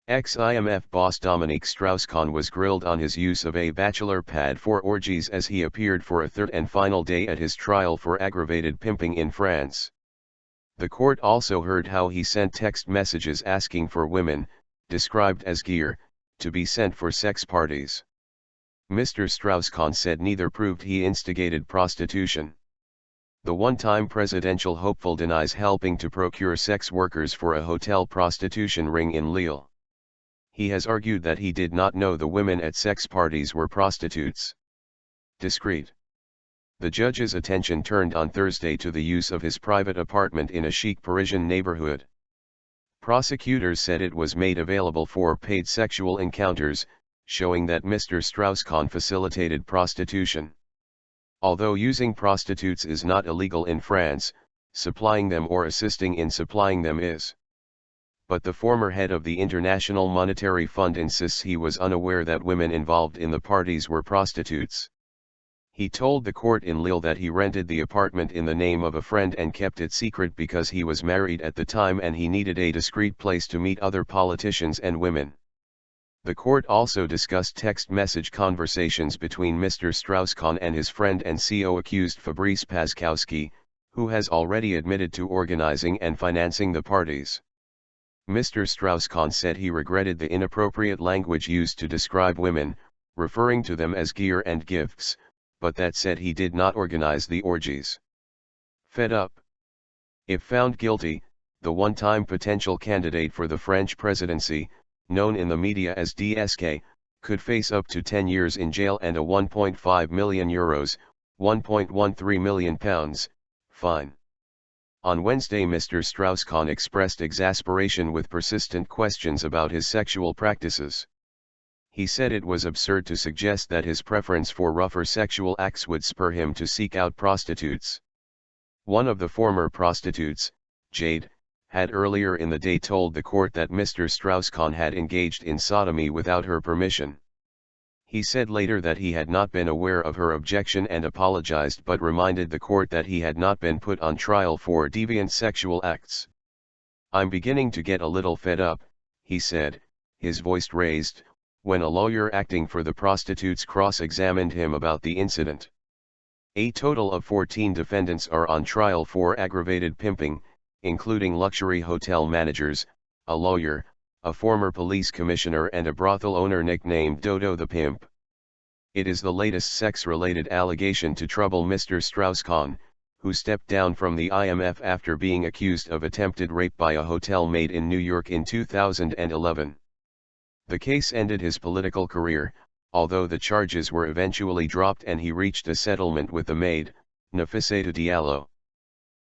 Ex-IMF boss Dominique Strauss-Kahn was grilled on his use of a bachelor pad for orgies as he appeared for a third and final day at his trial for aggravated pimping in France. The court also heard how he sent text messages asking for women, described as gear, to be sent for sex parties. Mr Strauss-Kahn said neither proved he instigated prostitution. The one-time presidential hopeful denies helping to procure sex workers for a hotel prostitution ring in Lille. He has argued that he did not know the women at sex parties were prostitutes. Discreet. The judge's attention turned on Thursday to the use of his private apartment in a chic Parisian neighbourhood. Prosecutors said it was made available for paid sexual encounters, showing that Mr Strauss-Kahn facilitated prostitution. Although using prostitutes is not illegal in France, supplying them or assisting in supplying them is. But the former head of the International Monetary Fund insists he was unaware that women involved in the parties were prostitutes. He told the court in Lille that he rented the apartment in the name of a friend and kept it secret because he was married at the time and he needed a discreet place to meet other politicians and women. The court also discussed text message conversations between Mr Strauss-Kahn and his friend and CO accused Fabrice Paskowski, who has already admitted to organizing and financing the parties. Mr Strauss-Kahn said he regretted the inappropriate language used to describe women, referring to them as gear and gifts, but that said he did not organize the orgies. Fed up. If found guilty, the one-time potential candidate for the French presidency, known in the media as DSK, could face up to 10 years in jail and a €1.5 million, £1.13 million, fine. On Wednesday Mr Strauss-Kahn expressed exasperation with persistent questions about his sexual practices. He said it was absurd to suggest that his preference for rougher sexual acts would spur him to seek out prostitutes. One of the former prostitutes, Jade, had earlier in the day told the court that Mr Strauss-Kahn had engaged in sodomy without her permission. He said later that he had not been aware of her objection and apologized but reminded the court that he had not been put on trial for deviant sexual acts. "I'm beginning to get a little fed up," he said, his voice raised, when a lawyer acting for the prostitutes cross-examined him about the incident. A total of 14 defendants are on trial for aggravated pimping, including luxury hotel managers, a lawyer, a former police commissioner and a brothel owner nicknamed Dodo the Pimp. It is the latest sex-related allegation to trouble Mr Strauss-Kahn, who stepped down from the IMF after being accused of attempted rape by a hotel maid in New York in 2011. The case ended his political career, although the charges were eventually dropped and he reached a settlement with the maid, Nafissatou Diallo.